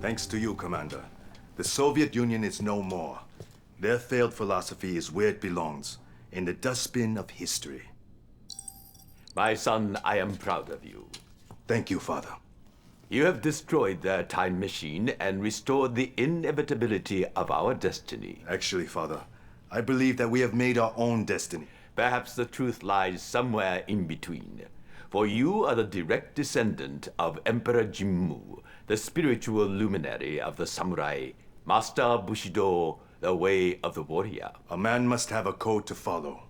Thanks to you, Commander. The Soviet Union is no more. Their failed philosophy is where it belongs, in the dustbin of history. My son, I am proud of you. Thank you, Father. You have destroyed their time machine and restored the inevitability of our destiny. Actually, Father, I believe that we have made our own destiny. Perhaps the truth lies somewhere in between. For you are the direct descendant of Emperor Jimmu, the spiritual luminary of the samurai, Master Bushido, the way of the warrior. A man must have a code to follow.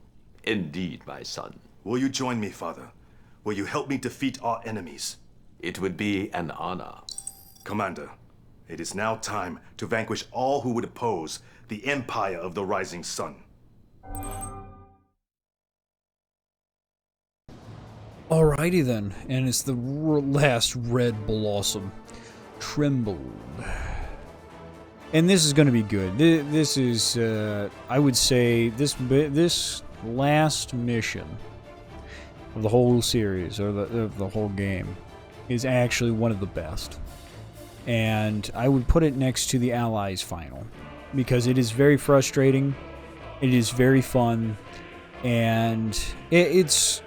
Indeed, my son. Will you join me, Father? Will you help me defeat our enemies? It would be an honor. Commander, it is now time to vanquish all who would oppose the Empire of the Rising Sun. Alrighty then, and it's the last red blossom. Trembled. And this is going to be good. This is, I would say, this last mission of the whole series, or the whole game, is actually one of the best. And I would put it next to the Allies final, because it is very frustrating, it is very fun, and it's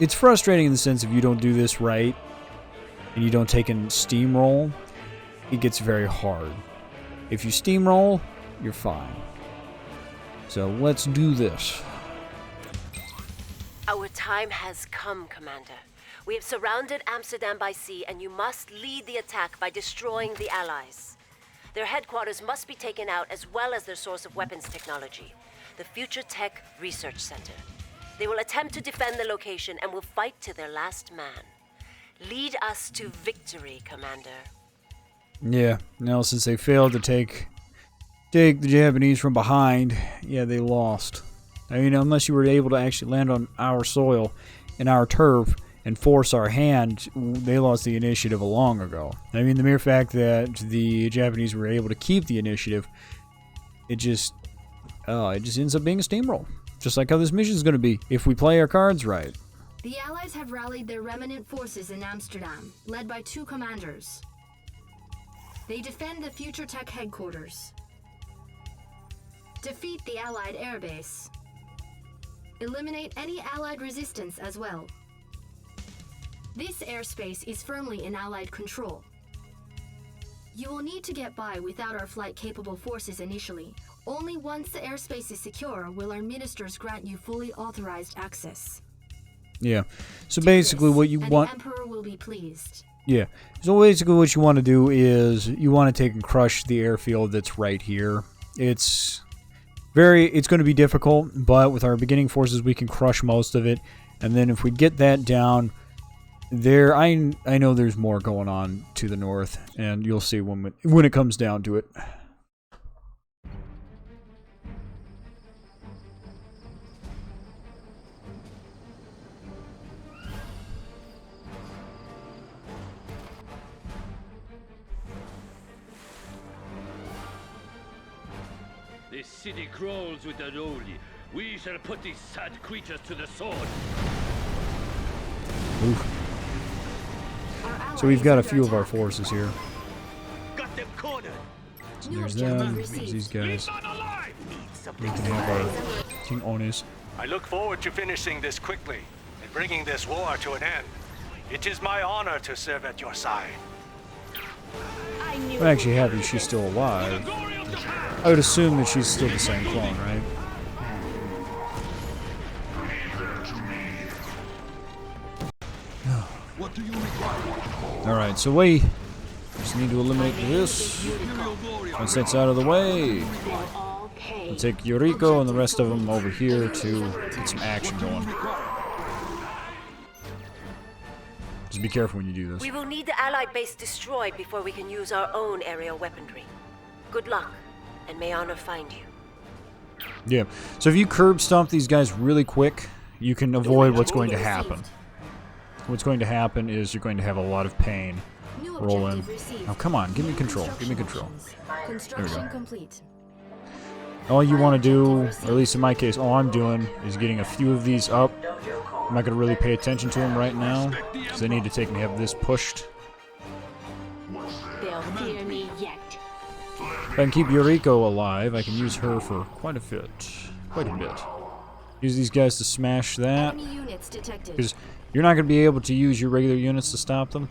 frustrating in the sense if you don't do this right, and you don't take in steamroll, it gets very hard. If you steamroll, you're fine. So let's do this. Our time has come, Commander. We have surrounded Amsterdam by sea, and you must lead the attack by destroying the Allies. Their headquarters must be taken out, as well as their source of weapons technology, the Future Tech Research Center. They will attempt to defend the location and will fight to their last man. Lead us to victory, Commander. Yeah, now since they failed to take the Japanese from behind, yeah, they lost. I mean, unless you were able to actually land on our soil and our turf and force our hand, they lost the initiative long ago. I mean, the mere fact that the Japanese were able to keep the initiative, it just ends up being a steamroll. Just like how this mission is going to be, if we play our cards right. The Allies have rallied their remnant forces in Amsterdam, led by 2 commanders. They defend the Future Tech headquarters. Defeat the Allied airbase. Eliminate any Allied resistance as well. This airspace is firmly in Allied control. You will need to get by without our flight-capable forces initially. Only once the airspace is secure will our ministers grant you fully authorized access. Yeah. So basically what you want... the Emperor will be pleased. Yeah. So basically what you want to do is you want to take and crush the airfield that's right here. It's going to be difficult, but with our beginning forces we can crush most of it. And then if we get that down, I know there's more going on to the north, and you'll see when it comes down to it. This city crawls with the unholy. We shall put these sad creatures to the sword. Oof. So we've got a few of our forces here. Got them cornered. So there's them, there's these guys. We can have our King Onis. I look forward to finishing this quickly and bringing this war to an end. It is my honor to serve at your side. I'm actually happy she's still alive. I would assume that she's still the same clone, right? Alright, so we just need to eliminate this. Once that's out of the way, we'll take Yuriko and the rest of them over here to get some action going. Just be careful when you do this. We will need the Allied base destroyed before we can use our own aerial weaponry. Good luck, and may honor find you. Yeah, so if you curb stomp these guys really quick, you can avoid what's going to happen. What's going to happen is you're going to have a lot of pain roll in. Oh, come on, give me control. Give me control. There we go. All you want to do, or at least in my case, all I'm doing is getting a few of these up. I'm not going to really pay attention to them right now, because I need to take and have this pushed. They'll fear me yet. If I can keep Yuriko alive, I can use her for quite a bit. Use these guys to smash that. Enemy units detected. Because you're not going to be able to use your regular units to stop them.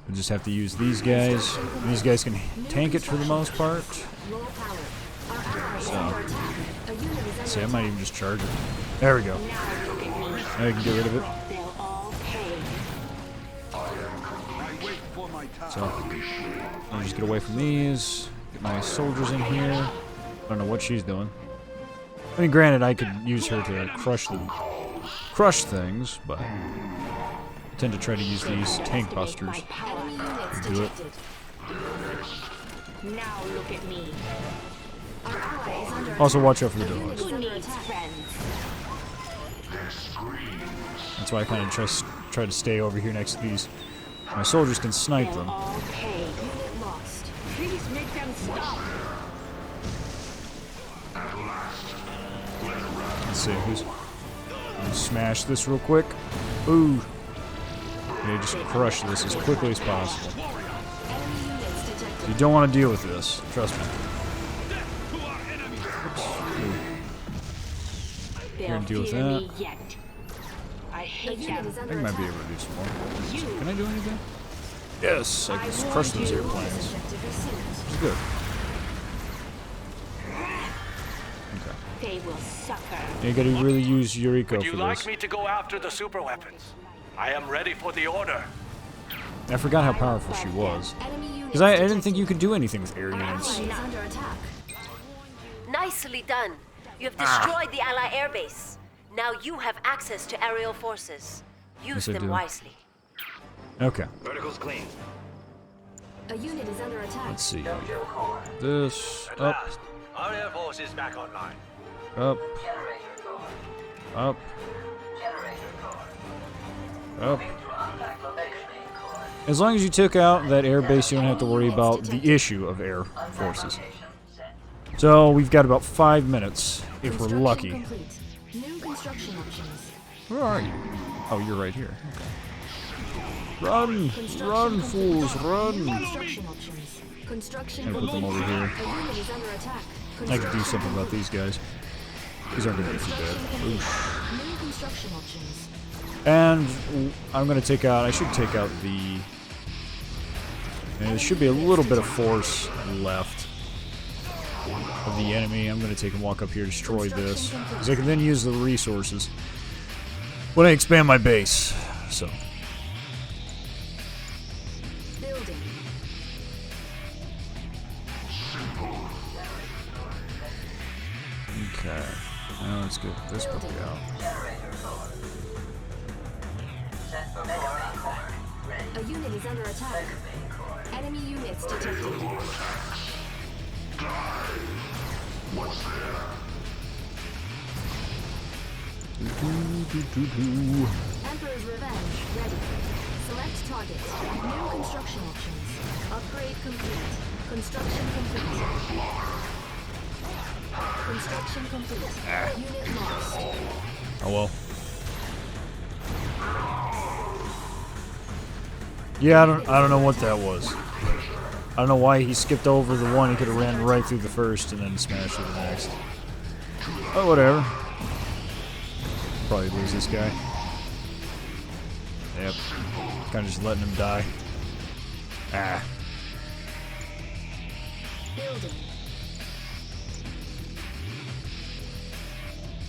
You just have to use these guys. And these guys can tank it for the most part. Low power. Our ally is So, under attack. A unit is under see, I might even just charge it. There we go. Now I can get rid of it. They'll all pay. So, I'll just get away from these. Get my soldiers in here. I don't know what she's doing. I mean, granted, I could use her to crush things, but I tend to try to use these tank busters enemy units to do it. detected. Now look at me. Our ally is under Also, attack. watch out for the A unit dogs. is Who under needs attack. friends? That's why I kind of try to stay over here next to these. My soldiers can snipe They'll them. all pay. Unit lost. Please make them stop. Let's see who's. Smash this real quick. Ooh. Okay, just crush this as quickly as possible. Enemy units detected. You don't want to deal with this. Trust me. They'll Here and deal with fear that. me yet. I A hate unit them. is I under think I might be attack. able to do some more. Can I do anything? Yes, I can just crush those airplanes. Objective received. It's good. Okay. They will suffer. You gotta really use Yuriko Would you for like this. me to go after the super weapons? I am ready for the order. I forgot how powerful she was. Enemy units Because I didn't detected. think you could do anything with air Our units. ally is under attack. Nicely done. You have destroyed the Ally airbase. Now you have access to aerial forces. Use Yes, I them do. wisely. Okay, Vertical's clean. A unit is under attack. let's see. This, up, Our air force is back online. up, up, up. As long as you took out that air base, you don't have to worry about the issue of air forces. So we've got about 5 minutes, if we're Construction lucky. complete. New construction options. Where are you? Oh, you're right here. Run! Construction Run, complete. fools, New run! construction options. Construction I'm gonna put them complete. over here. A unit is under attack. I could do something about these guys. These aren't gonna be too bad. Oof. New construction options. And I'm gonna take out. I should take out the. And there should be a little bit of force left of the enemy. I'm gonna take and walk up here, destroy this, because I can then use the resources when I expand my base. So Building. okay. Now let's get this puppy out. A unit is under attack. Enemy units detected. Emperor's Revenge ready. Select target. New construction options. Upgrade complete. Construction complete. Construction complete. Unit lost. Oh well. Yeah, I don't know what that was. I don't know why he skipped over the one. He could have ran right through the first and then smashed through the next. Oh, whatever. Probably lose this guy. Yep. Kind of just letting him die. Ah. Building.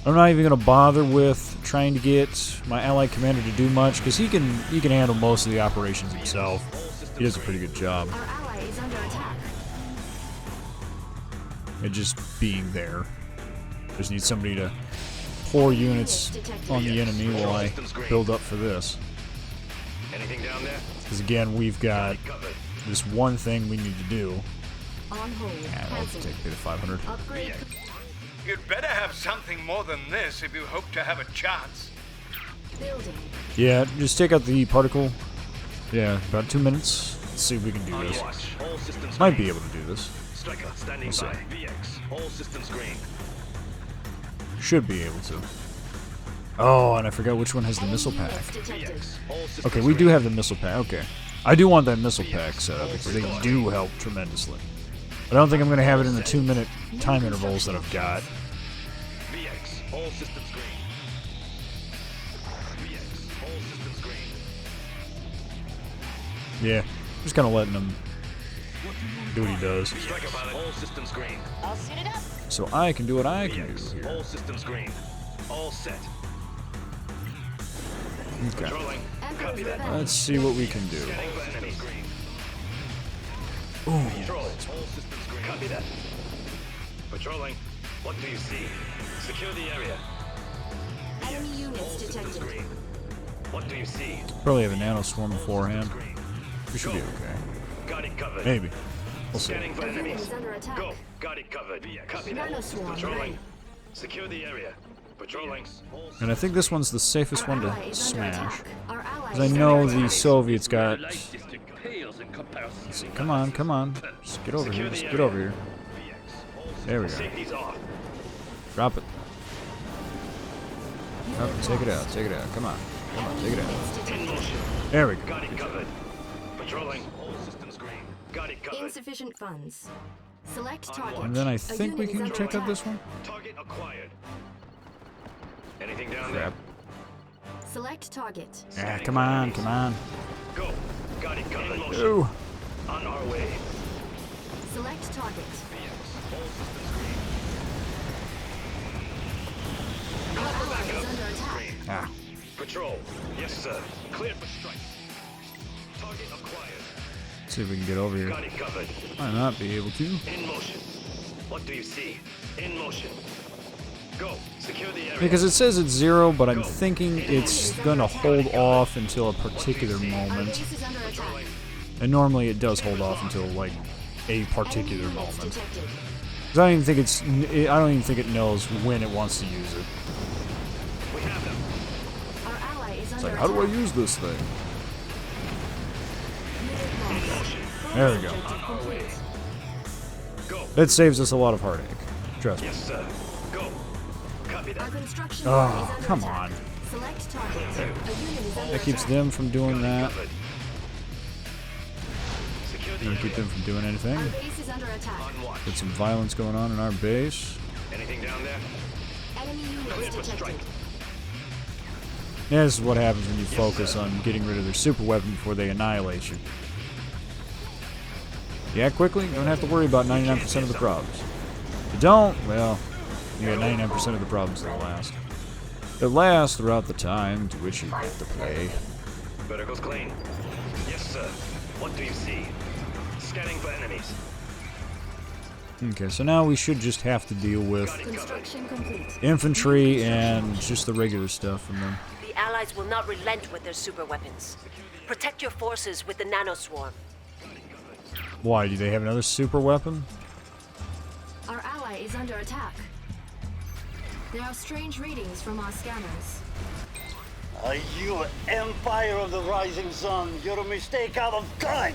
I'm not even gonna bother with trying to get my allied commander to do much because he can handle most of the operations himself. He does a pretty good job Our ally is under attack. at just being there. Just need somebody to pour units on the enemy while I build up for this. Anything down there? Because again, we've got Covered. this one thing we need to do. On hold. And I'll Cancel. take pay the 500. Upgrade. You'd better have something more than this if you hope to have a chance. Building. Yeah, just take out the particle. Yeah, about 2 minutes. Let's see if we can do this. Watch. All systems Might green. be able to do this. Striker standing We'll see. by. VX. All systems green. Should be able to. Oh, and I forgot which one has the missile pack. Units detected. VX. All systems Okay, we do green. have the missile pack. Okay. I do want that missile pack set up because they do help tremendously. But I don't think I'm going to have it in the 2-minute time intervals that I've got. VX, all systems green. VX, all systems green. Yeah, just kind of letting him do what he does. Striker pilot, all systems green. I'll suit it up. So I can do what I can do VX, here. all systems green. All set. Okay. Controlling. Emperor's Revenge. Let's see what we can do. Scanning for enemies. Green. Ooh. Control. All systems green. Copy that. Patrolling. What do you see? Secure the area. Enemy units detected. Green. What do you see? Probably have a nano swarm beforehand. Green. We should be okay. Got it covered. Maybe. We'll see. Scanning for The unit enemies. is under attack. Go. Got it covered. Copy that. Nanoswarm Patrolling. ready. Secure the area. Patrolling. And I think this one's the safest Our one ally to is under smash. attack. Our ally Because I is know under the attack. Soviets got... Light district pales in comparison. Let's see. Come on, come on. Just get over here. Just get over here. There we go. Safety's off. Drop it. Drop it. Take it out. Take it out. Come on. Come on. Take it out. Units In detected. motion. There we go. Got it covered. Patrolling. All systems green. Got it covered. Insufficient funds. Select target. And then I A think we unit is can under check out attack. this one. Target acquired. Anything down Crap. Select target. Ah, come on. Come on. there? Go. Got it covered. In motion. Ooh. On our way. Select target. All systems green. Our ally is under attack. Green. Ah. Patrol. Yes, sir. Cleared for strike. Target acquired. Let's see if we can get over here. Got it covered. Might not be able to. In motion. What do you see? In motion. Go. Secure the area. Because it says it's 0, but I'm thinking it's gonna hold off until a particular Our moment. base is under attack. And normally it does hold off until like a particular Enemy units moment. detected. 'Cause I don't even think it's. I don't even think it knows when it wants to use it. We have them. Our ally is It's under like, how do I attack. use this thing? Unit lost. There we go. Objective complete. Go. That saves us a lot of heartache. Trust me. Yes, sir. Go. Copy Our that. construction Oh, line is under come attack. on. Select target. A unit is under That keeps attack. them from doing Got it that. covered. Secure the Doesn't keep them area. from doing anything. Our base is under attack. On watch. Get some violence going on in our base. Anything down there? Enemy Cleared units for strike. detected. Yeah, this is what happens when you focus on getting rid of their super weapon before they annihilate you. You act quickly, you don't have to worry about 99% of the problems. If you don't, well, you got 99% of the problems that last. That last throughout the time to which you have to play. Vertical's clean. Yes, sir. What do you see? Scanning for enemies. Okay, so now we should just have to deal with Got it covered. Construction complete. infantry and just the regular stuff from them. The Allies will not relent with their super weapons. Protect your forces with the nanoswarm. Why, do they have another super weapon? Our ally is under attack. There are strange readings from our scanners. You Empire of the Rising Sun, you're a mistake out of time.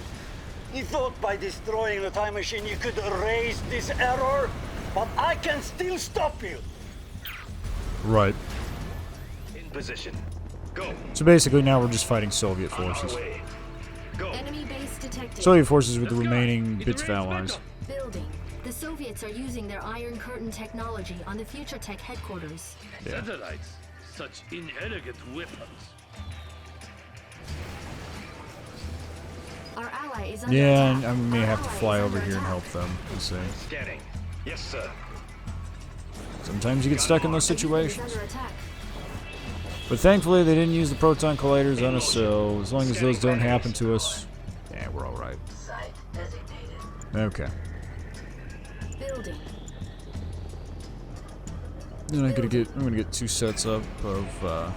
You thought by destroying the time machine you could erase this error, but I can still stop you. Right. In position. Go. So basically now we're just fighting Soviet On our forces. way. Go. Enemy base detected. Soviet forces with the remaining bits of allies. Building. The Soviets are using their Iron Curtain technology on the Future Tech headquarters. Yeah. Satellites. Such inelegant weapons. Our ally is under Yeah, attack. and I may Our have to ally fly is over under here and attack. help them. We'll see. Scanning. Yes, sir. Sometimes you get stuck in those Our unit is situations. under attack. But thankfully they didn't use the proton colliders on us, so as long as those don't happen to us, yeah, we're alright. Okay. Building. Then I'm gonna get 2 sets up of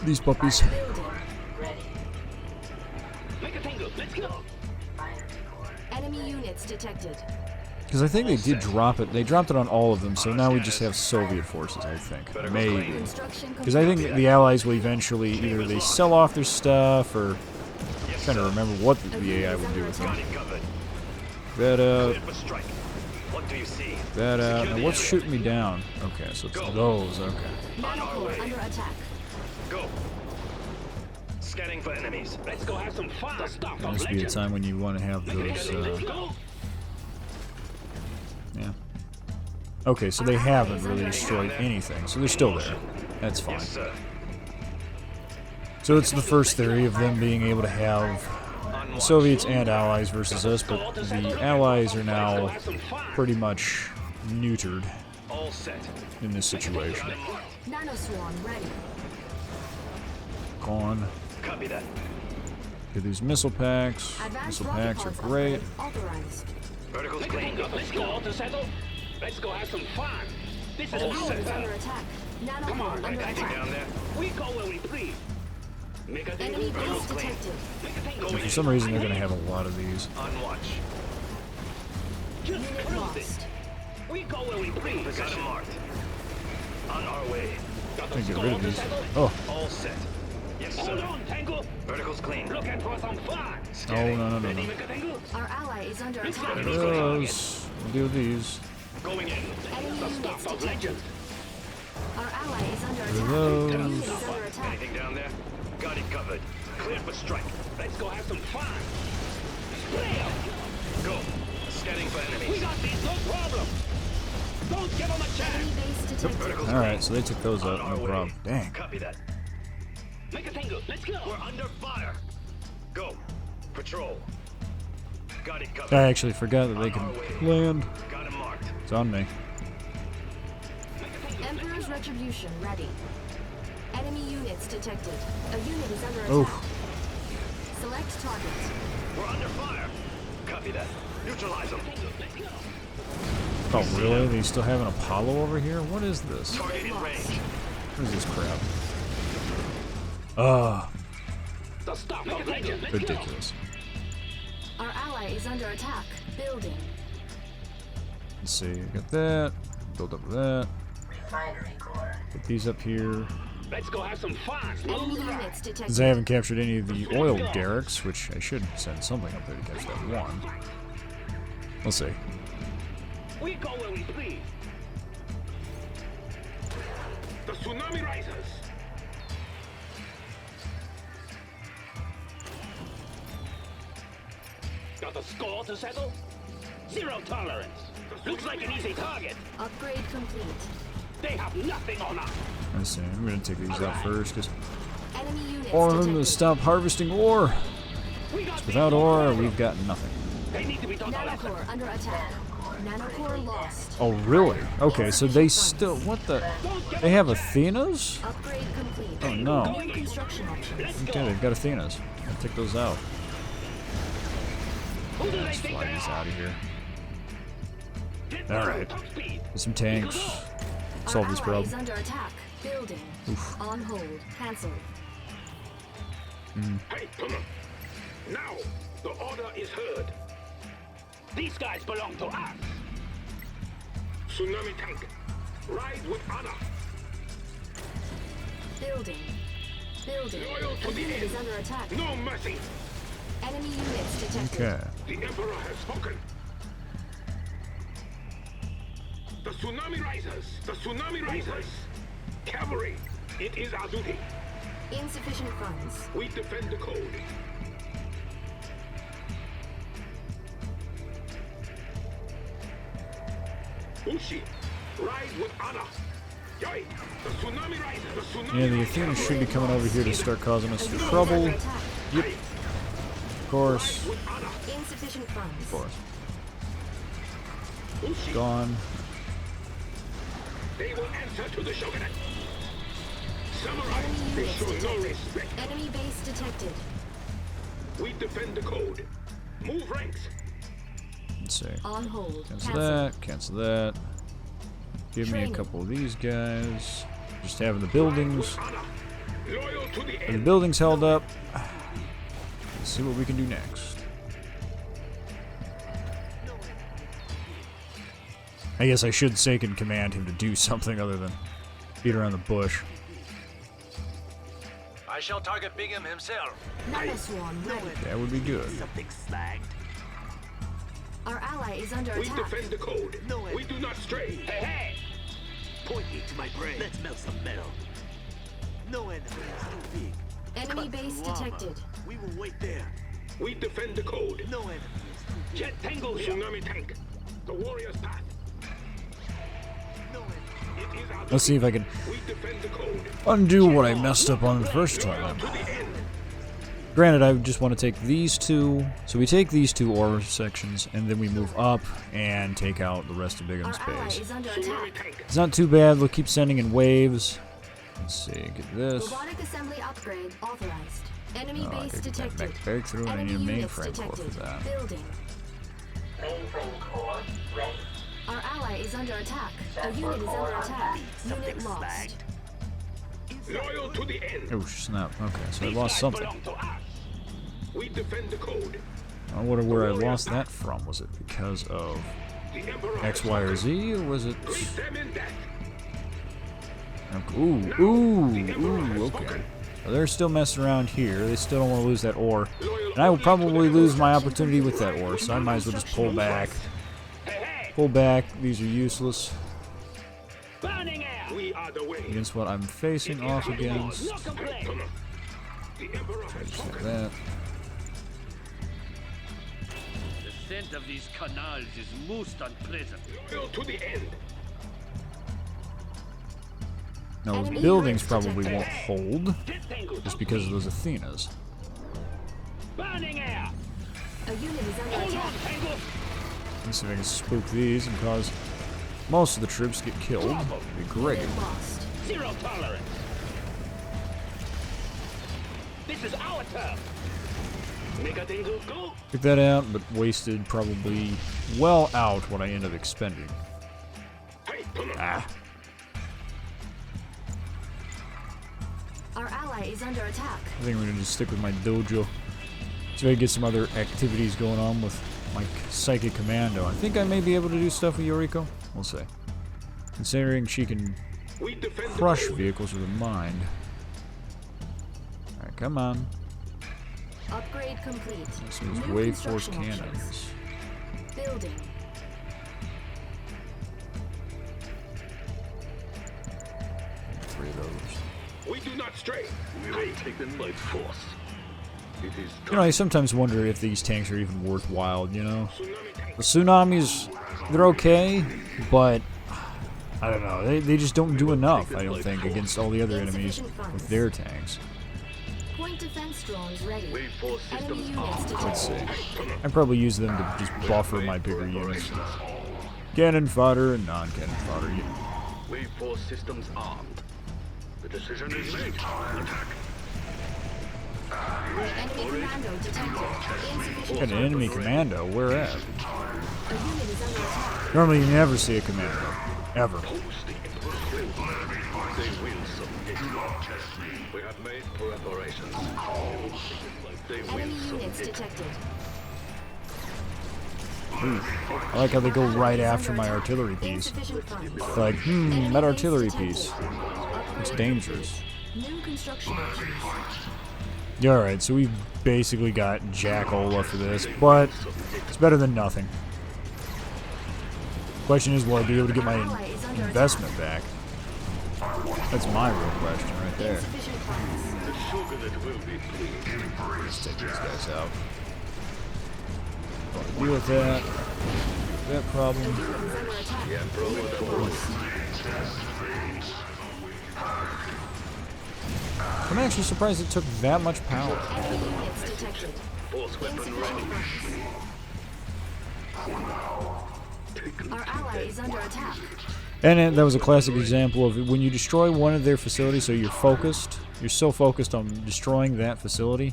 these puppies. Building. Make a tango. Let's go. Enemy units detected. Because I think they did drop it. They dropped it on all of them, so now we just have Soviet forces, I think. Maybe. Construction Because I think the Allies will eventually either they sell off their stuff or... I'm trying to remember what the AI will do with them. Got it covered. That out. Cleared for strike. What do you see? That out. Secure Now the what's area. shooting me down? Okay, so it's those. Okay. Nanocore under attack. Go. Scanning for enemies. Let's go have some fun. The stuff There of must be a legend. time when you want to have those, Let's go. yeah. Okay, so they haven't really destroyed anything, so they're still there. That's fine. Yes, sir. So it's the first theory of them being able to have Soviets and Allies versus us, but the Allies are now pretty much neutered All set. in this situation. Nanoswarm ready. Gone. Copy that. Get these missile packs. Advanced Missile rocket packs are pods great. upgrade authorized. Vertical's clean. Let's go to settle. Let's go have some fun. This is All our set. Is under battle. attack. Come on, Nanocore under Anything attack. down there? We go where we please. Make a thing. Enemy Vertical's base clean. detected. Make a thing. And for some reason, they're going to have a lot of these. On watch. Just Unit cruise lost. it. We go where we please. Position marked. On our way. Got I the can get score rid of to these. settle. Oh, All set. Yes, Hold sir. on, Tango. Vertical's clean. Looking for some fun. oh, Scanning. no, no, no, Ready, no. make a tango? Our ally is under Let's attack. go. Those. We'll deal with these. Going in. Enemy The units stuff of detected. legend. Our ally is under Rid of attack. those. Unit is under attack. Anything down there? Got it covered. Clear for strike. Let's go have some fun. Clear. Go. Scanning for We enemies. got these, no problem. Don't give them a chance. Enemy base detected. Vertical's Alright, so they took those clean. out, On no our way. problem. Dang. Copy that. Make a tango. Let's go. We're under fire. Go. Patrol. Got it covered. I actually forgot that they could land. Got him marked. It's on me. Emperor's Retribution ready. Enemy units detected. A unit is under attack. Oof. Select target. We're under fire. Copy that. Neutralize them. Oh, really? They still have an Apollo over here? What is this? Target in range. What is this crap? Ah, The stuff of legend. Let's go. ridiculous. Our ally is under attack. Building. Let's see, got that. Build up that. Put these up here. Let's go have some fun. Enemy Smooth ride. units detected. Because I haven't captured any of the oil derricks, which I should send something up there to catch that one. We'll see. We go where we please. The tsunami rises. Got the score to settle? Zero tolerance. Looks like an easy target. Upgrade complete. They have nothing on us. Let's see, I'm gonna take these out first, because Enemy units ore them detected. to stop harvesting ore. We got Without these, no ore, problem. we've got nothing. They need to be taught a lesson. Nanocore under attack. Nanocore lost. Oh, really? Okay, so they still, what the? They have Athenas? Upgrade complete. Oh, no. New construction options. Okay, they've got Athenas. I'll take those out. Who do they Let's think fly they these are? out of here. Get Alright. top speed. Get some tanks. Our Solve this ally problem. is under attack. Building. Oof. On hold. Cancelled. Hey, come on. Now, the order is heard. These guys belong to us. Tsunami tank. Ride with honor. Building. Building. Loyal to A the unit end. is under attack. No mercy. Enemy units detected. Okay. The Emperor has spoken. The tsunami rises. The tsunami rises. Cavalry. It is our duty. Insufficient funds. We defend the code. Ushi, ride with honor. Yoi, the tsunami rises. The tsunami Yeah, the rises. Athenas should be coming over here to start causing us some trouble. Under Yep, attack. of course. With honor. Insufficient funds. Of course. Ushi, Gone. they will answer to the shogunate. Samurai, Enemy they units show no detected. respect. Enemy base detected. We defend the code. Move ranks. Let's see. On hold. Cancel Cancel. that. Cancel that. Give me a Training. couple of these guys. Just having the buildings. Honor. Loyal to the The end. buildings held up. Let's see what we can do next. I guess I should say can command him to do something other than beat around the bush. I shall target Bingham himself. Nanoswarm ready. That would be good. Our ally is under We attack. defend the code. We do not stray. Hey, hey! Point me to my brain. Let's melt some metal. No enemy is too big. Enemy base detected. We will wait there. We defend the code. No enemies. Jet Tango here. Tsunami tank. The warrior's path. No enemies. It is our Let's see if I can We defend the code. undo what I messed up on the first time. To the end. Granted, I just want to take these two. So we take these two ore sections, and then we move up and take out the rest of Big Our M's ally base. is under Tsunami attack. tank. It's not too bad. We'll keep sending in waves. Let's see. Get this. Robotic assembly upgrade authorized. Enemy Oh, I base gotta get that detected. back breakthrough, and I Enemy need a units mainframe core detected. for that. Building. Our ally is under attack. A unit is under attack. Unit lost. Loyal to the end. Oh snap! Okay, so I These lost guys something. belong to us. We defend the code. I wonder where I lost that from. Was it because of The Emperor X, Y, or Z, or was it? Leave them in death. Ooh, okay. So they're still messing around here. They still don't want to lose that ore. And I will probably lose my opportunity with that ore, so I might as well just pull back. Pull back. These are useless Burning air. We are the way. against what I'm facing off against. The Emperor Just like that. The scent of these canals is most unpleasant. loyal to the end. Now those Enemy buildings units probably detected. won't hold, Jet Tango. just because of those Athenas. Burning air. A unit is under Hold on, attack. Tango. Let's see if I can spook these and cause most of the troops to get killed. That'd be great. Unit lost. Zero tolerance. This is our turn. Mega Tango, go. Took that out, but wasted probably well out what I end up expending. Hey, come on. Ah. Our ally is under attack. I think I'm gonna just stick with my dojo. See if I can get some other activities going on with my psychic commando. I think I may be able to do stuff with Yoriko. We'll see. Considering she can We defend the crush code. vehicles with her mind. Alright, come on. Upgrade complete. This is New wave force construction options. cannons. Building. Three of those. We do not stray. We will take them by force. It is You know, I sometimes wonder if these tanks are even worthwhile, you know? Tsunami tank. The tsunamis, they're okay, but I don't know. They just don't do enough, I don't think, against all the other enemies with their tanks. Point defense drones ready. wave force Enemy systems units armed. Let's detected. see. I'd probably use them to just buffer my bigger units. Cannon fodder and non-cannon fodder. Wave force systems armed. The decision is made. Attack. Enemy commando detected. Insufficient. Got an enemy commando, where at? A unit is under attack. Normally you never see a commando. Ever. They will submit. We have made preparations. They will Enemy units submit. detected. I like how they go right after my artillery piece. Insufficient funds. They're like, that artillery piece. It's dangerous. New construction options. Yeah, alright, so we've basically got Jack-Ola for this, but it's better than nothing. Question is, will I be able to get my investment back? That's my real question right there. Insufficient funds. The shogunate will be pleased. Let's take these guys out. Don't deal with that. That problem. Unit is under attack. The Emperor will Lost. I'm actually surprised it took that much power. Enemy units detected. force weapon ready. Insufficient funds. Our ally is under attack. And that was a classic example of when you destroy one of their facilities, so you're focused, you're so focused on destroying that facility,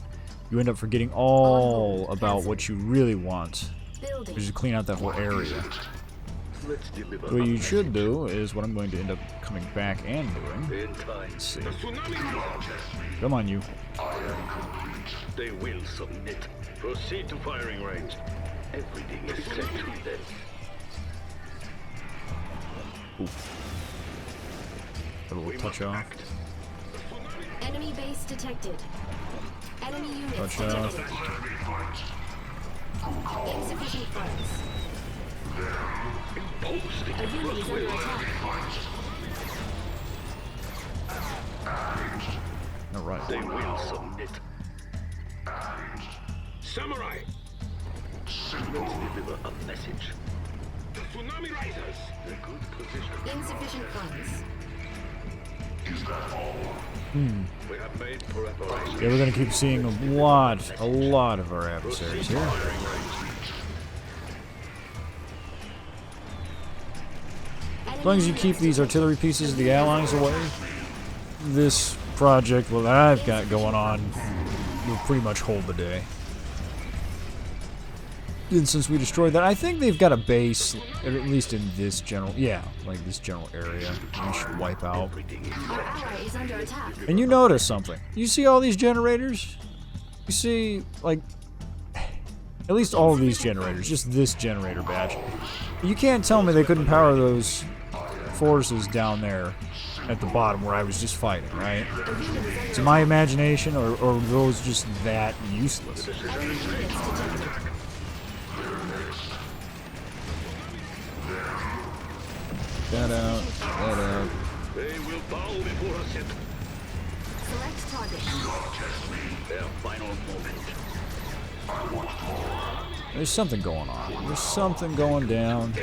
you end up forgetting all about what you really want, Building. which is to clean out that whole area. Let's deliver. What you should do is what I'm going to end up coming back and doing. In time. Let's see. Tsunami. Come on, you. They will submit. Proceed to firing range. Everything is set to them. A little touch off. Enemy base detected. Enemy units Touch detected. off. Insufficient funds. A unit is under attack. All right. They will submit. Samurai! Let's deliver a message. The tsunami risers! A good position. Insufficient funds. We have made preparations. Yeah, we're gonna keep seeing a lot of our adversaries here. As long as you keep these artillery pieces of the Allies away, this project, what I've got going on, will pretty much hold the day. And since we destroyed that, I think they've got a base, at least in this general, like this general area, we should wipe out. Our ally is under attack. And you notice something. You see all these generators? You see, like, at least all of these generators, just this generator batch. You can't tell me they couldn't power those forces down there at the bottom where I was just fighting, right? It's my imagination, or are those just that useless? That out, that out. They will bow before us yet. Select target. Their final moment. There's something going on. There's something going down.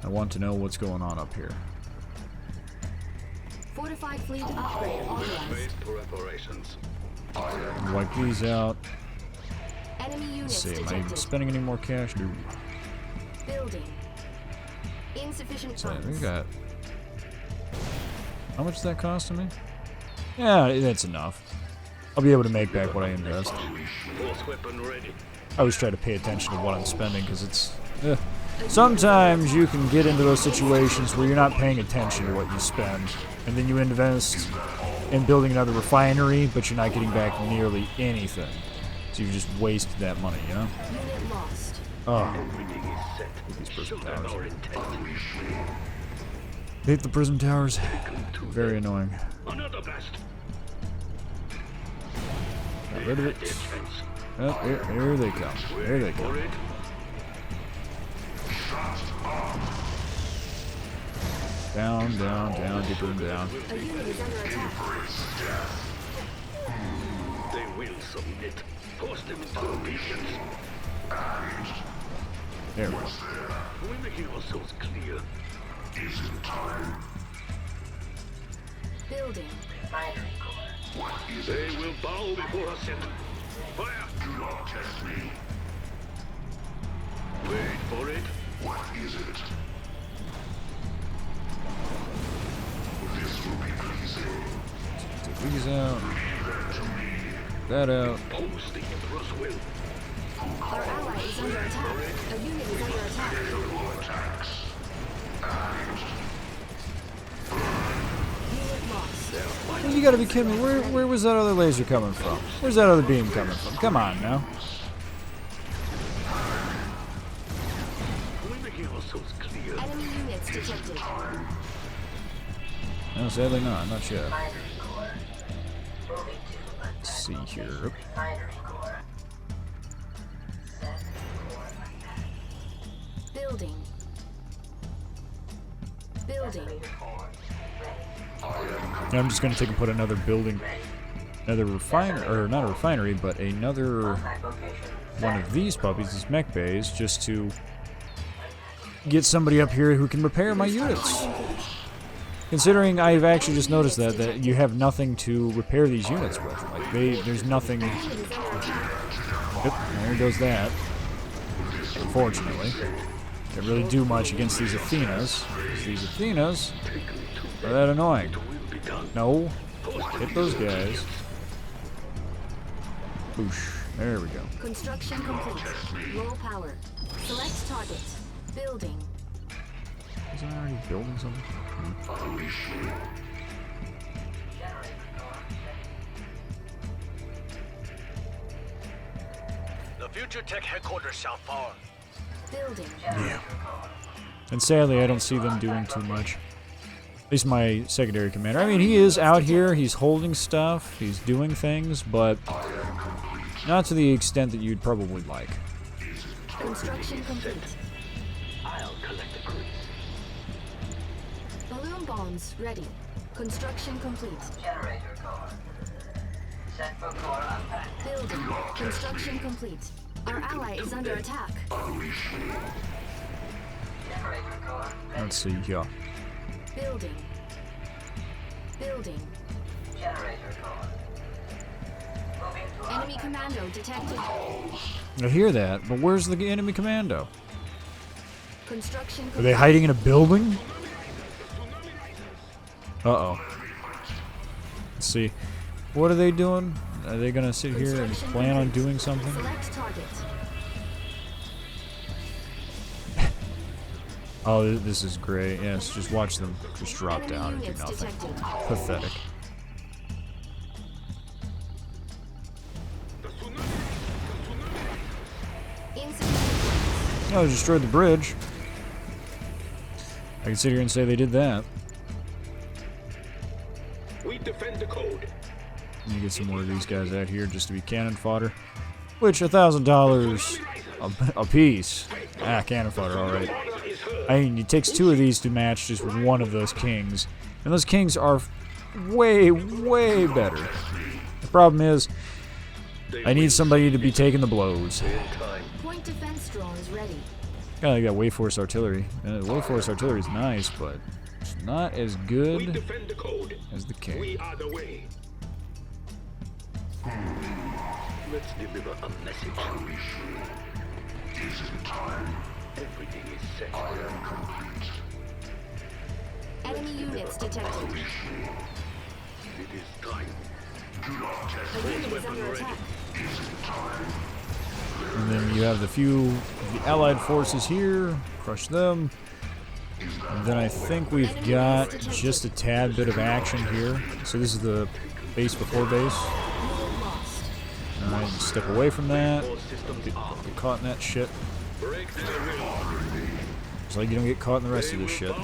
I want to know what's going on up here. Fortified fleet upgrade authorized. Made preparations. Wipe these out. Enemy Let's units see, am I detected. spending any more cash? No. Building. Insufficient So we funds. got... How much is that costing me? Yeah, that's enough. I'll be able to make back what I invest. Force weapon ready. I always try to pay attention to what I'm spending, because it's... sometimes you can get into those situations where you're not paying attention to what you spend, and then you invest in building another refinery, but you're not getting back nearly anything. So you've just wasted that money, you know? Unit lost. Oh. Everything is set. These prism Show them towers. our intent. Hate the prism towers. Very annoying. Another blast. Got rid of it. Oh, here they come. Here they For come. it. Down, down, down, deeper and down. A unit is under attack. They will submit. Force them into obedience. There we go. We're making ourselves clear. Building. They will bow before us yet. Fire! Do not test me. Wait for it. What is it? This will be pleasing. Take these out. That out. Oppose the Emperor's will. Our ally is under attack. A unit is under attack. Unit lost. You gotta be kidding me. Where was that other laser coming from? Where's that other beam coming from? Come on now. We're making ourselves clear. Enemy units detected. No, sadly not. Not yet. Let's see here. Building. Building. Yeah, I'm just gonna take and put another building, another refinery, or not a refinery, but another one of these puppies, these mech bays, just to get somebody up here who can repair my units. Considering I've actually just noticed that you have nothing to repair these units with. Like there's nothing. Yep, there goes that. Unfortunately, can't really do much against these Athenas. Because these Athenas are that annoying. No, hit those guys. Boosh. There we go. Construction complete. Low power. Select target. Building. Wasn't I already building something? The Future Tech headquarters shall fall. Building. Yeah. And sadly, I don't see them doing too much. At least my secondary commander. I mean, he is out here. He's holding stuff. He's doing things, but not to the extent that you'd probably like. Construction complete. I'll collect the crew. Balloon bombs ready. Construction complete. Generator core Building. Construction complete. Our ally is under attack. Let's see here. Building. Building. Enemy commando detected. I hear that, but where's the enemy commando? Construction Are they hiding in a building? Uh-oh. Let's see. What are they doing? Are they gonna sit here and plan on doing something? Select target. Oh, this is great. Yes, just watch them just drop Enemy down and do units nothing. detected. Pathetic. Insufficient. Oh, they destroyed the bridge. I can sit here and say they did that. We defend the code. Let me get some more of these guys out here just to be cannon fodder. Which, $1,000 a piece. Ah, cannon fodder, alright. I mean, it takes 2 of these to match just one of those kings. And those kings are way, way better. The problem is, I need somebody to be taking the blows. Point defense drone is ready. Kinda like that Wayforce artillery. Wayforce artillery is nice, but it's not as We good defend the code. as the king. We are the way. Let's deliver a message. Everything is set. Enemy units detected. It is time. A unit is under attack. And then you have the allied forces here. Crush them. And then I think we've got just a tad bit of action here. So this is the base before base. Alright, step away from that. Get caught in that shit. It's like you don't get caught in the rest of this shit.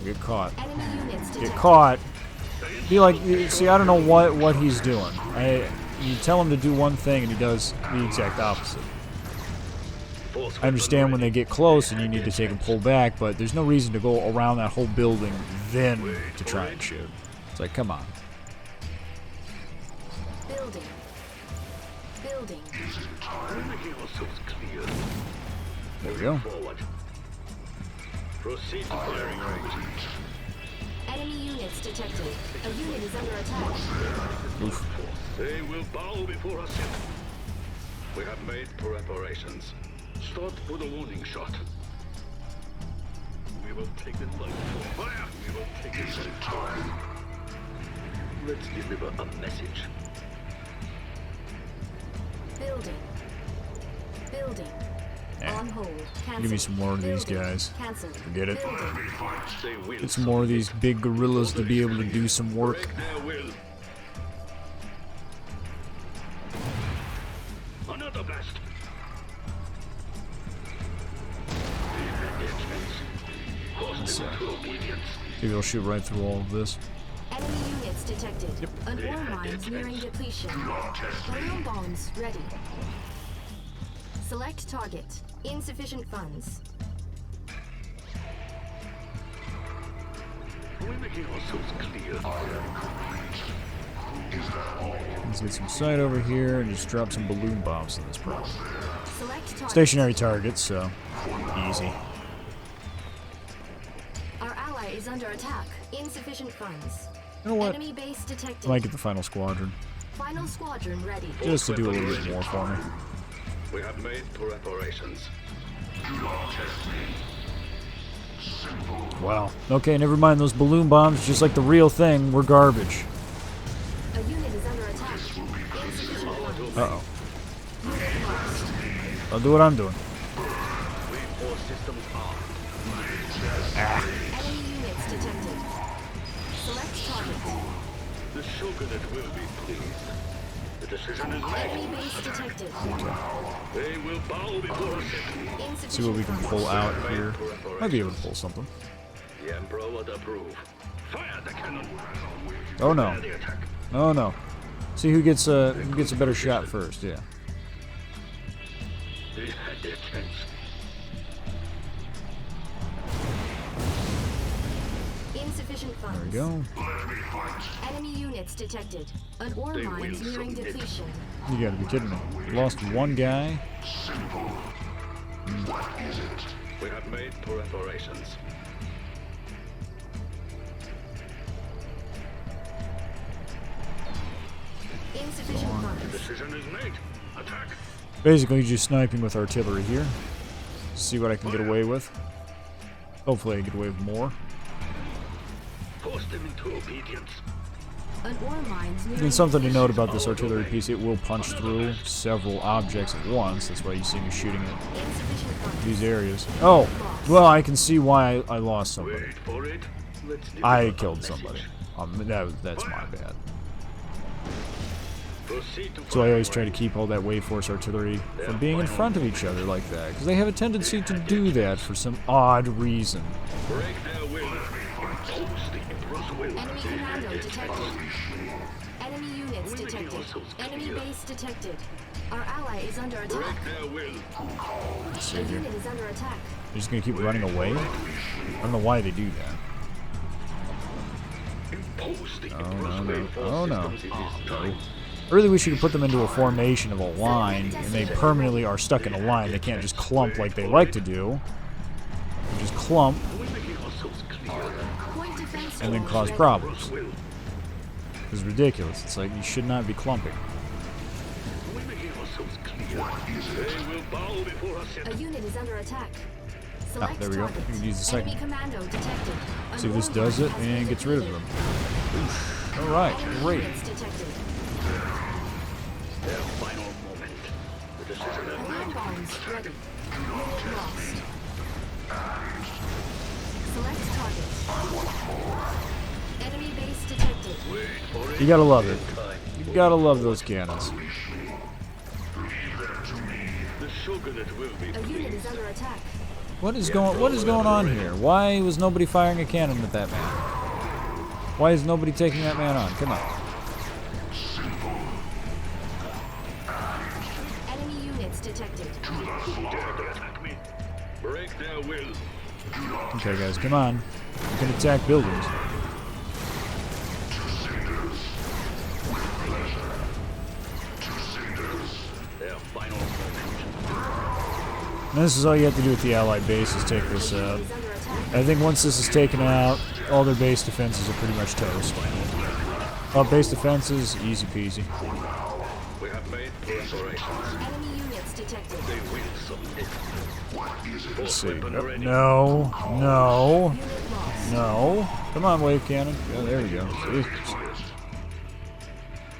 Get caught. Enemy units Get detected. caught. Be like, see, I don't know what he's doing. You tell him to do one thing and he does the exact opposite. I understand when they get close and you need to take and pull back, but there's no reason to go around that whole building then to try and shoot. It's like, come on. Building. Building. Making ourselves clear. There we go. Forward. Proceed to firing range. Enemy units detected. A unit is under attack. Oof. They will bow before us. We have made preparations. Start with a warning shot. We will take it like fire. We will take it like fire. Let's deliver a message. Building. Building. Yeah. On hold. Cancel. Give me some more of these Building. guys. Cancel. Forget it. Building. They will Get some more of these big gorillas to be able to do some work. break their will. Another blast. Maybe I'll shoot right through all of this. Enemy units detected. An ore mine nearing depletion. Balloon bombs ready. Select target. Insufficient funds. We're making ourselves clear. Let's get some sight over here and just drop some balloon bombs in this problem. Select target. Stationary targets, so easy. Our ally is under attack. Insufficient funds. You know what? Enemy base I detected. might get the final squadron, Final squadron ready. just to do a little bit more for me. We have made preparations. Wow. Okay, never mind those balloon bombs, just like the real thing, were garbage. A unit is under attack. Insufficient funds. Uh-oh. Unit lost. I'll do what I'm doing. All systems armed. Enemy units detected. Select target. The Shogunate will be pleased. The decision is made. Enemy base detected. They will bow before us. Insufficient See what we can funds. pull out here. Might be able to pull something. The Emperor would approve. Fire the cannon. Oh no. Prepare the attack. Oh no. See who gets a better shot first, yeah. They had their chance. Insufficient funds. There we go. Enemy units detected. An ore mine nearing depletion. You gotta be kidding me. Lost one guy. We have made preparations. Insufficient funds. Decision is made. Attack. Basically, just sniping with artillery here. See what I can get away with. Hopefully, I get away with more. Force them into obedience. An ore mine nearing And something to depletion. note about this artillery piece, it will punch through several objects at once. That's why you see me shooting at Insufficient funds. these areas. Oh, well, I can see why I lost somebody. Wait for it. Let's I deliver killed our somebody. message. That's my bad. Proceed to So I always try firing to keep all that wave force artillery from being in front of each other like that, because they have a tendency to do that for some odd reason. range. Break their will. Impose the Emperor's will. Enemy commando detected. Enemy units detected. Enemy base detected. Our ally is under attack. Break their will. Let's see A here. unit is under attack. They're just gonna keep running away? I don't know why they do that. Impose the Oh, Emperor's no, will no. for Oh, no. systems it is time. I really wish you could put them into a formation of a line, and they permanently are stuck in a line. They can't just clump like they like to do. They just clump We're making ourselves clear. Point defense and then walls cause ready. problems. Will. It's ridiculous. It's like you should not be clumping. We're making ourselves clear. They will bow before us. A unit is under attack. Select there we go. target. You can use the second. Enemy commando detected. An See if this ore does mine it has been and gets rid of depleted. them. Alright, Enemy great. units detected. Their final moment. The decision is Alarm made. bombs ready. Unit lost. Select target. Enemy base detected. Wait for it. You gotta love it. You gotta love those cannons. The shogunate will be A unit is under attack. What is going on here? Why was nobody firing a cannon at that man? Why is nobody taking that man on? Come on. Enemy units detected. dare to attack me. Break their will. Okay, guys, come on. You can attack buildings. Their final moment. And this is all you have to do with the allied base is take this out. Is under attack. I think once this is taken out, all their base defenses are pretty much toast. Base defenses, easy peasy. We have made preparations. Enemy units detected. They will submit. Let's see. Weapon Nope. ready. No, no, Unit lost. no. Come on, wave cannon. Yeah, there we go. See?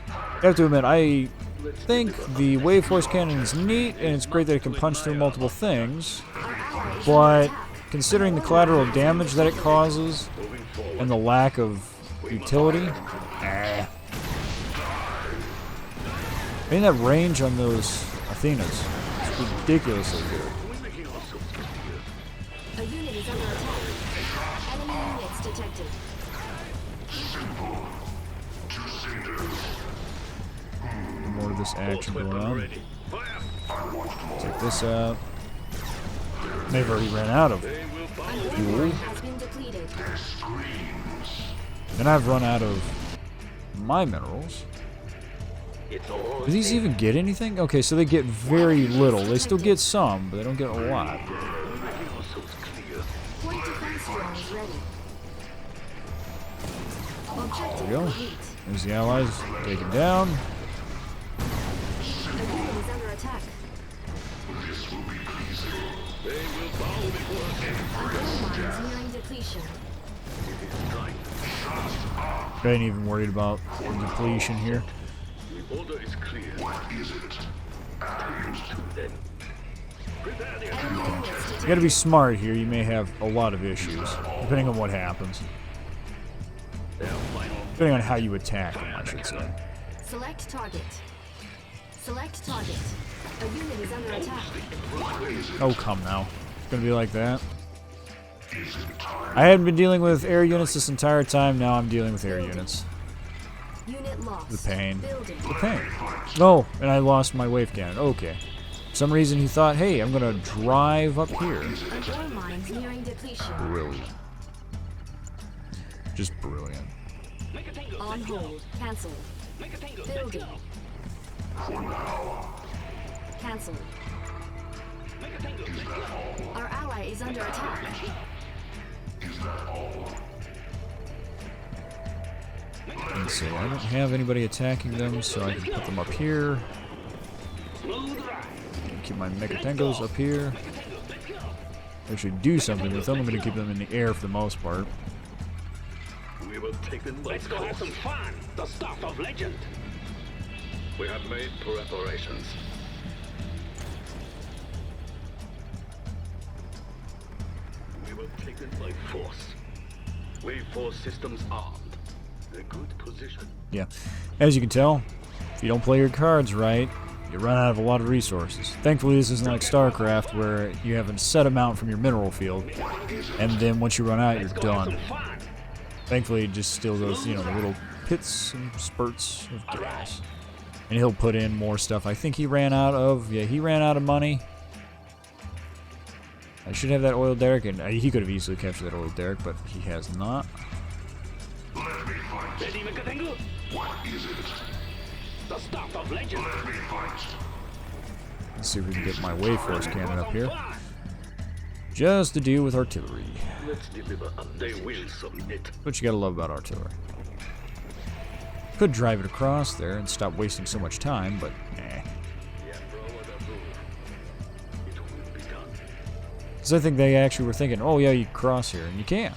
I have to admit, I think the wave force cannon is neat, and it's great that it can punch through multiple things. Our ally is But under attack. considering the collateral damage that it causes Moving forward. and the lack of utility, I mean that range on those Athenas is ridiculously good. We're making ourselves clear. A unit is under attack. Enemy units detected. More of this action going Weapon on. ready. Fire. Take this out. They've already ran out of They will bow An ore fuel. mine has been depleted. And I've run out of my minerals. It's all Do these even get anything? Okay, so they get very little. They still get some, but they don't get a lot. We're making ourselves clear. Point defense drones ready. Objective There we go. complete. There's the allies taken down. A unit is under attack. They will bow before us. Our ore mine is nearing depletion. I ain't even worried about depletion here. The order is clear. What is it? To them. Prepare the Enemy units You detected. gotta be smart here. You may have a lot of issues, depending on what happens. their final. Depending on how you attack them, I should say. Select target. Select target. A unit is under attack. Oh, come now. It's gonna be like that. I hadn't been dealing with air units this entire time. Now I'm dealing with air units. Unit lost. The pain. Building. The pain. Oh, and I lost my wave cannon. Okay. For some reason he thought, hey, I'm gonna drive up here. An ore mine nearing depletion. Brilliant. Just brilliant. On hold. Cancelled. Building. Cancelled. Our ally is under attack. And so I don't have anybody attacking them, so I can put them up here. Keep my Mechatengos up here. Actually do something with them. I'm going to keep them in the air for the most part. We will take them. Let's go have some fun. The stuff of legend. We have made preparations. We will take them by force. Wave force systems armed. A good position. Yeah. As you can tell, if you don't play your cards right, you run out of a lot of resources. Thankfully, this isn't like StarCraft, where you have a set amount from your mineral field, and then once you run out, you're done. Thankfully, it just still goes, you know, the little pits and spurts of gas. And he'll put in more stuff. I think he ran out of, yeah, he ran out of money. I should have that oil derrick, and he could have easily captured that oil derrick, but he has not. Ready, Mechatengel? What is it? The stuff of legend. Let's see if we can get my wave force cannon up here. Just to deal with artillery. Let's deliver. They will submit. What you gotta love about artillery. Could drive it across there and stop wasting so much time, but eh. Because I think they actually were thinking, oh yeah, you can cross here, and you can.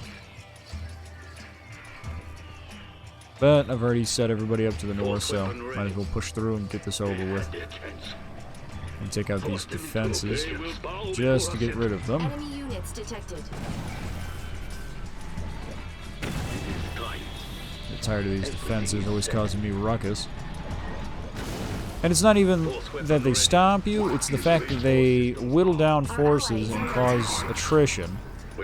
But I've already set everybody up to the north, so might as well push through and get this over with. And take out these defenses just to get rid of them. Enemy units detected. I'm tired of these defenses always causing me ruckus. And it's not even that they stop you, it's the fact that they whittle down forces and cause attrition.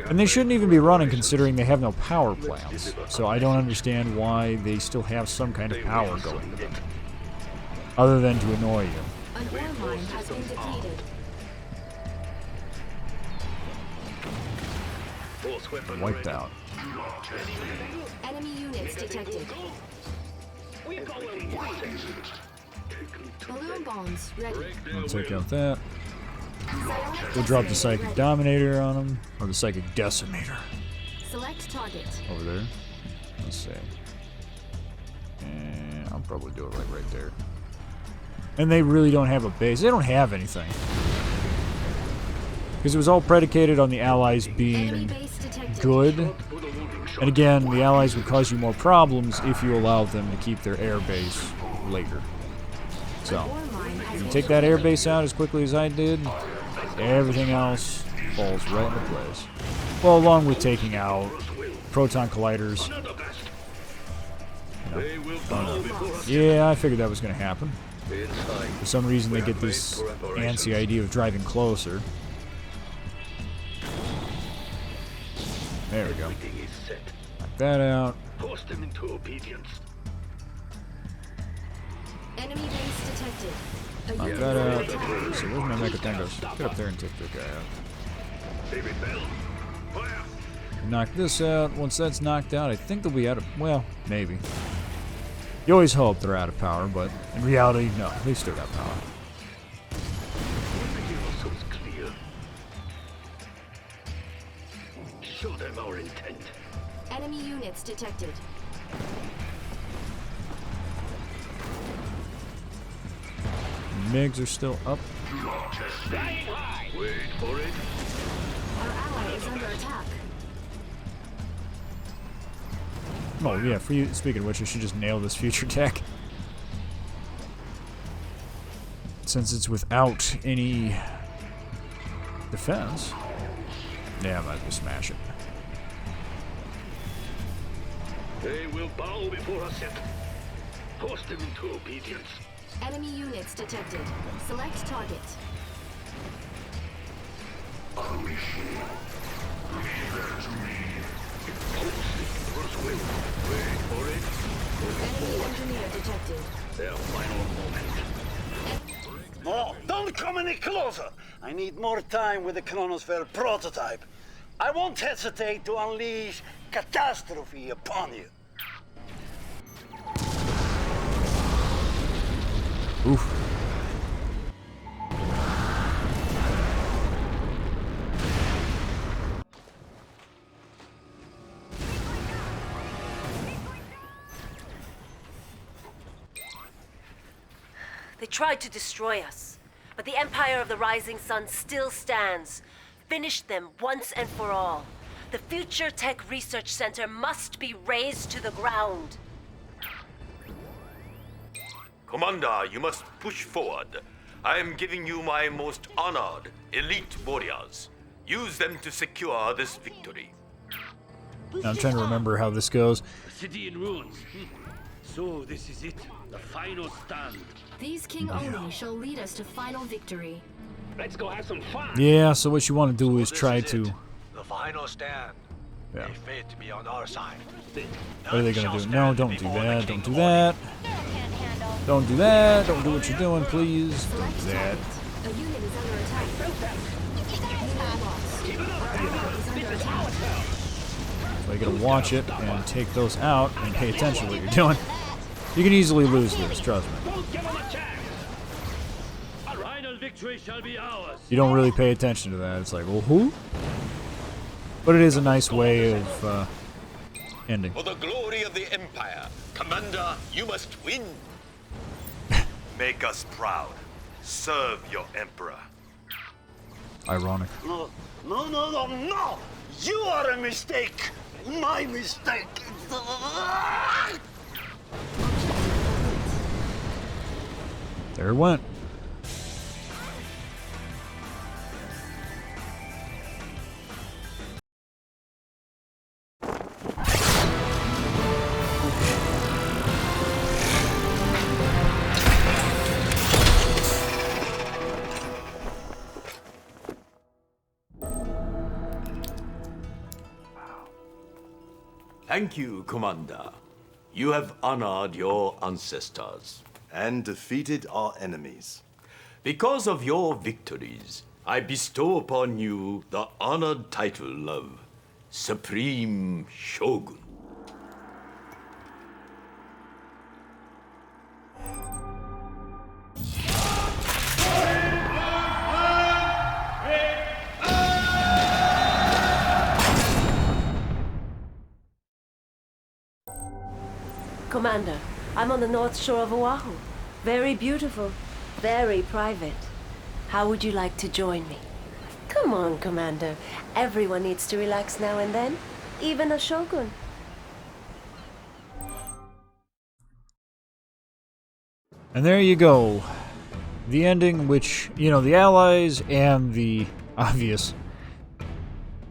And they shouldn't even be running considering they have no power plants. So I don't understand why they still have some kind of power going to them. Other than to annoy you. An ore mine has been depleted. Wiped out. Enemy units detected. Balloon bombs ready. I'll take out that. We'll drop the Psychic Dominator on them, or the Psychic Decimator. Select target. Over there. Let's see. And I'll probably do it right there. And they really don't have a base. They don't have anything. Because it was all predicated on the Allies being good. And again, the Allies would cause you more problems if you allowed them to keep their air base later. So, if you take that air base out as quickly as I did, everything else falls right into place. Well, along with taking out proton colliders. Yeah, I figured that was going to happen. For some reason, they get this antsy idea of driving closer. There we go. Knock that out. Force them into obedience. Enemy base detected. Knock that out. So where's my Mechatengos? Get up there and take that guy out. Knock this out. Once that's knocked out, I think they'll be out of... Well, maybe. You always hope they're out of power, but in reality, no. They still got power. Show them our intent. Enemy units detected. MiGs are still up. Wait for it. Our ally is under attack. Oh yeah, for you. Speaking of which, I should just nail this future tech. Since it's without any defense. Yeah, I might as well smash it. They will bow before us yet. Force them into obedience. Enemy units detected. Select target. Enemy engineer detected. Their final moment. No, don't come any closer. I need more time with the Chronosphere prototype. I won't hesitate to unleash catastrophe upon you. Oof. They tried to destroy us, but the Empire of the Rising Sun still stands. Finish them once and for all. The Future Tech Research Center must be razed to the ground. Commander, you must push forward. I am giving you my most honored, elite warriors. Use them to secure this victory. Now, I'm trying to remember how this goes. The city in ruins. So this is it. The final stand. These King Oni shall lead us to final victory. Let's go have some fun. Yeah, so what you want to do is try to... The final stand. Yeah. May fate be on our side. What are they going to do? No, don't do that. Don't do that. Don't do that. Don't do what you're doing, please. Don't do that. A unit is under attack. So you gotta watch it and take those out and pay attention to what you're doing. You can easily lose this, trust me. Don't give them a chance. Final victory shall be ours. You don't really pay attention to that. It's like, well, who? But it is a nice way of ending. For the glory of the Empire, Commander, you must win. Make us proud. Serve your emperor. Ironic. No, no, no, no, no! You are a mistake! My mistake! There it went. Thank you, Commander. You have honored your ancestors. And defeated our enemies. Because of your victories, I bestow upon you the honored title of Supreme Shogun. Commander, I'm on the north shore of Oahu. Very beautiful, very private. How would you like to join me? Come on, Commander. Everyone needs to relax now and then, even a shogun. And there you go. The ending, which, you know, the Allies and the obvious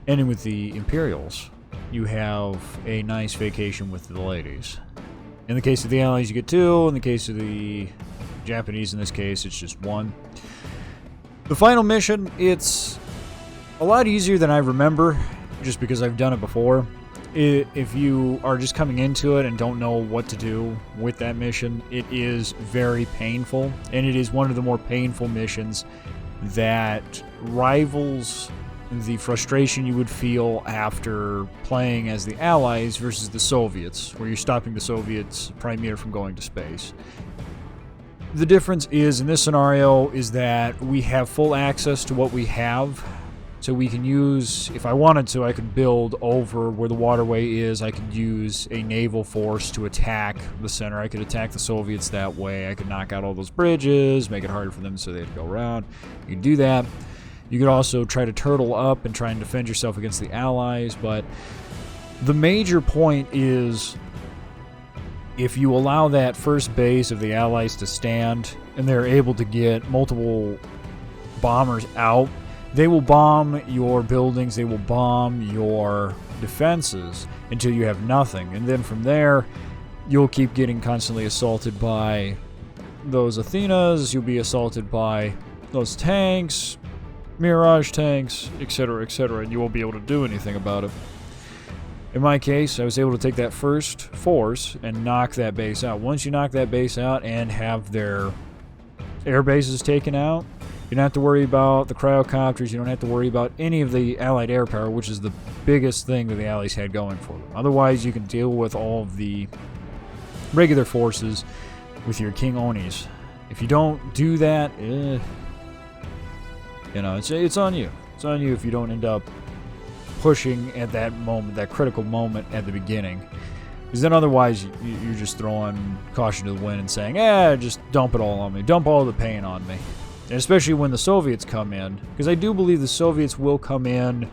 ending with the Imperials. You have a nice vacation with the ladies. In the case of the Allies, you get 2. In the case of the Japanese, in this case, it's just 1. The final mission, it's a lot easier than I remember, just because I've done it before. If you are just coming into it and don't know what to do with that mission, it is very painful, and it is one of the more painful missions that rivals the frustration you would feel after playing as the Allies versus the Soviets, where you're stopping the Soviets' Crimea from going to space. The difference is, in this scenario, is that we have full access to what we have, so we can use, if I wanted to, I could build over where the waterway is. I could use a naval force to attack the center. I could attack the Soviets that way. I could knock out all those bridges, make it harder for them so they had to go around. You can do that. You could also try to turtle up and try and defend yourself against the Allies, but the major point is, if you allow that first base of the Allies to stand, and they're able to get multiple bombers out, they will bomb your buildings, they will bomb your defenses until you have nothing. And then from there, you'll keep getting constantly assaulted by those Athenas, you'll be assaulted by those tanks, Mirage tanks, etc., and you won't be able to do anything about it. In my case, I was able to take that first force and knock that base out. Once you knock that base out and have their air bases taken out, You don't have to worry about the cryocopters. You don't have to worry about any of the Allied air power, which is the biggest thing that the Allies had going for them. Otherwise, you can deal with all of the regular forces with your King Onis. If you don't do that, you know, it's on you. It's on you if you don't end up pushing at that moment, that critical moment at the beginning. Because then otherwise, you're just throwing caution to the wind and saying, just dump it all on me. Dump all the pain on me. And especially when the Soviets come in. Because I do believe the Soviets will come in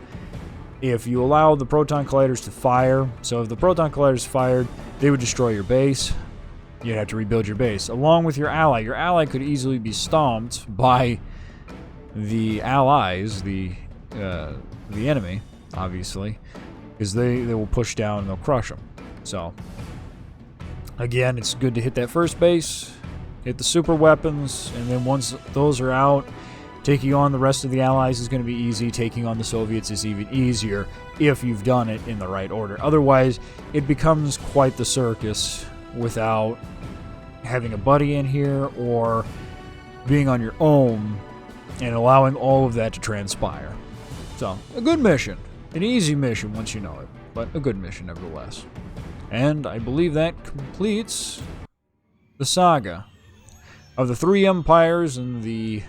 if you allow the proton colliders to fire. So if the proton colliders fired, they would destroy your base. You'd have to rebuild your base. Along with your ally. Your ally could easily be stomped by the allies, the enemy, obviously. Because they will push down and they'll crush them. So, again, it's good to hit that first base, hit the super weapons, and then once those are out, taking on the rest of the allies is going to be easy. Taking on the Soviets is even easier if you've done it in the right order. Otherwise, it becomes quite the circus without having a buddy in here or being on your own and allowing all of that to transpire. So, a good mission. An easy mission once you know it, but a good mission nevertheless. And I believe that completes the saga of the three empires and the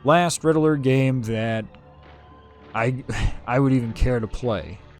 last Riddler game that I would even care to play.